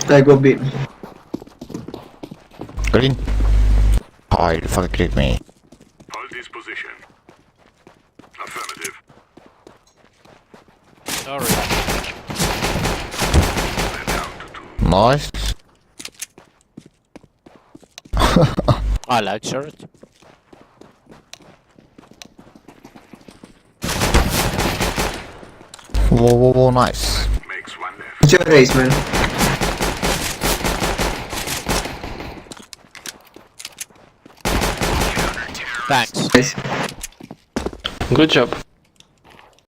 I go B. Green. Oh, you fucking clicked me. Hold this position. Affirmative. Sorry. We're down to 2. Nice. I like short. Whoa, whoa, whoa, nice. Makes 1 left. It's your race, man. Thanks. Nice. Good job.